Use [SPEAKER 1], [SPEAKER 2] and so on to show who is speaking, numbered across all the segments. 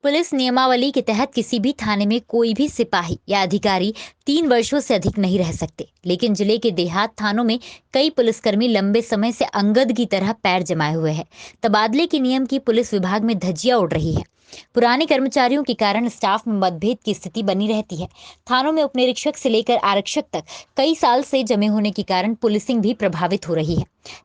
[SPEAKER 1] Police नियमावली के तहत किसी भी थाने में कोई भी सिपाही या अधिकारी 3 वर्षों से अधिक नहीं रह सकते, लेकिन जिले के देहात थानों में कई पुलिसकर्मी लंबे समय से अंगद की तरह पैर जमाए हुए हैं। तबादले के नियम की पुलिस विभाग में धज्जियां उड़ रही है। पुराने कर्मचारियों के कारण स्टाफ में मतभेद की स्थिति बनी रहती है। थानों में उपनिरीक्षक से लेकर आरक्षक तक कई साल से जमे होने के कारण पुलिसिंग भी प्रभावित हो रही है।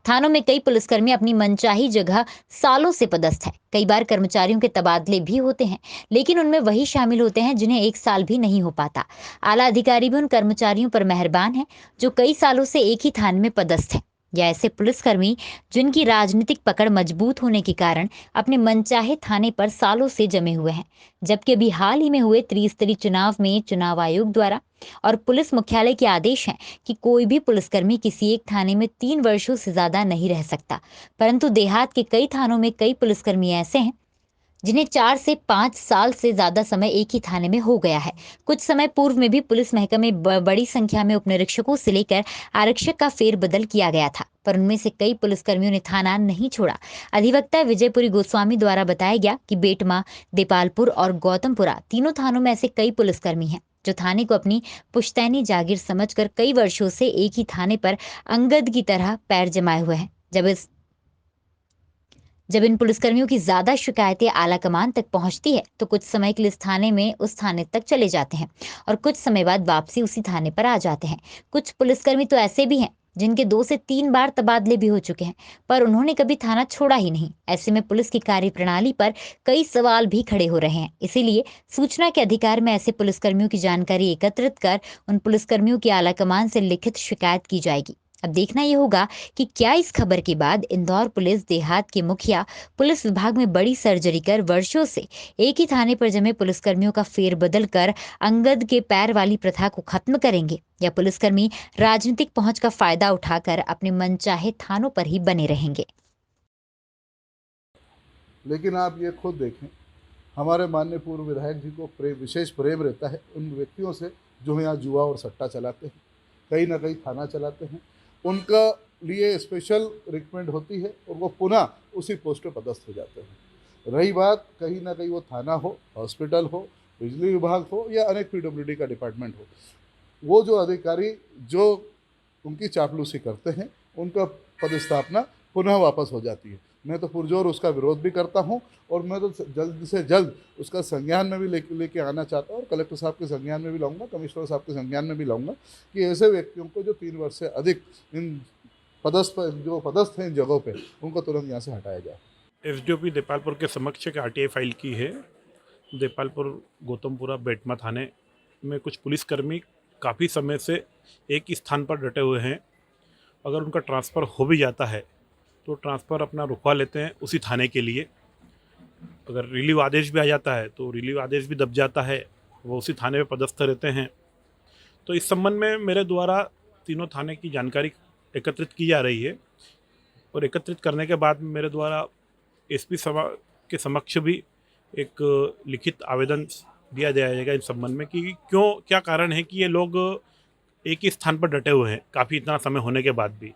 [SPEAKER 1] थानों में कई पुलिसकर्मी अपनी मनचाही जगह सालों से पदस्थ है। कई बार कर्मचारियों के तबादले भी होते हैं, लेकिन उनमें वही शामिल होते हैं जिन्हें 1 साल भी नहीं हो पाता। आला अधिकारी भी उन कर्मचारियों पर मेहरबान है जो कई सालों से एक ही थाने में पदस्थ है, या ऐसे पुलिसकर्मी जिनकी राजनीतिक पकड़ मजबूत होने के कारण अपने मनचाहे थाने पर सालों से जमे हुए हैं। जबकि अभी हाल ही में हुए त्रिस्तरीय चुनाव में चुनाव आयोग द्वारा और पुलिस मुख्यालय के आदेश हैं कि कोई भी पुलिसकर्मी किसी एक थाने में 3 वर्षों से ज्यादा नहीं रह सकता। परंतु देहात के कई थानों में कई पुलिसकर्मी ऐसे हैं जिन्हें 4 से 5 साल से ज्यादा समय एक ही थाने में हो गया है। कुछ समय पूर्व में भी पुलिस महकमे में बड़ी संख्या में उपनिरीक्षकों से लेकर आरक्षक का फेरबदल किया गया था, पर उनमें से कई पुलिसकर्मियों ने थाना नहीं छोड़ा। अधिवक्ता विजयपुरी गोस्वामी द्वारा बताया गया कि बेटमा, देपालपुर और गौतमपुरा तीनों थानों में ऐसे कई पुलिसकर्मी हैं जो थाने को अपनी पुश्तैनी जागीर समझकर कई वर्षों से एक ही थाने पर अंगद की तरह पैर जमाए हुए हैं। जब इन पुलिसकर्मियों की ज्यादा शिकायतें आला कमान तक पहुंचती है तो कुछ समय के लिए इस थाने में उस थाने तक चले जाते हैं और कुछ समय बाद वापसी उसी थाने पर आ जाते हैं। कुछ पुलिसकर्मी तो ऐसे भी हैं जिनके 2 से 3 बार तबादले भी हो चुके हैं, पर उन्होंने कभी थाना छोड़ा ही नहीं। ऐसे में पुलिस की कार्यप्रणाली पर कई सवाल भी खड़े हो रहे हैं। इसीलिए सूचना के अधिकार में ऐसे पुलिसकर्मियों की जानकारी एकत्रित कर उन पुलिसकर्मियों की आला कमान से लिखित शिकायत की जाएगी। अब देखना ये होगा कि क्या इस खबर के बाद इंदौर पुलिस देहात के मुखिया पुलिस विभाग में बड़ी सर्जरी कर वर्षों से एक ही थाने पर जमे पुलिसकर्मियों का फेरबदल कर अंगद के पैर वाली प्रथा को खत्म करेंगे, या पुलिसकर्मी राजनीतिक पहुंच का फायदा उठाकर अपने मनचाहे थानों पर ही बने रहेंगे।
[SPEAKER 2] लेकिन आप ये खुद देखें, हमारे माननीय पूर्व विधायक जी को विशेष प्रेम रहता है उन व्यक्तियों से जो यहाँ जुआ और सट्टा चलाते हैं, कहीं ना कहीं थाना चलाते हैं। उनका लिए स्पेशल रिक्रूटमेंट होती है और वो पुनः उसी पोस्ट पर पदस्थ हो जाते हैं। रही बात कहीं ना कहीं वो थाना हो, हॉस्पिटल हो, बिजली विभाग हो या अनेक पीडब्ल्यूडी का डिपार्टमेंट हो, वो जो अधिकारी जो उनकी चापलूसी करते हैं उनका पदस्थापना पुनः वापस हो जाती है। मैं तो पुरजोर उसका विरोध भी करता हूं और मैं तो जल्द से जल्द उसका संज्ञान में भी लेके आना चाहता हूं और कलेक्टर साहब के संज्ञान में भी लाऊंगा, कमिश्नर साहब के संज्ञान में भी लाऊंगा कि ऐसे व्यक्तियों को जो 3 वर्ष से अधिक इन पदस्थ हैं इन जगहों पे, उनको तुरंत यहाँ से हटाया जाए।
[SPEAKER 3] एसडीओपी देपालपुर के समक्ष एक आरटीआई फाइल की है। देपालपुर गौतमपुरा बेटमा थाने में कुछ पुलिसकर्मी काफ़ी समय से एक ही स्थान पर डटे हुए हैं। अगर उनका ट्रांसफ़र हो भी जाता है तो ट्रांसफ़र अपना रुकवा लेते हैं उसी थाने के लिए। अगर रिलीव आदेश भी आ जाता है तो रिलीव आदेश भी दब जाता है, वो उसी थाने में पदस्थ रहते हैं। तो इस संबंध में मेरे द्वारा तीनों थाने की जानकारी एकत्रित की जा रही है और एकत्रित करने के बाद मेरे द्वारा एसपी के समक्ष भी एक लिखित आवेदन दिया जाएगा इस संबंध में कि क्या कारण है कि ये लोग एक ही स्थान पर डटे हुए हैं काफ़ी इतना समय होने के बाद भी।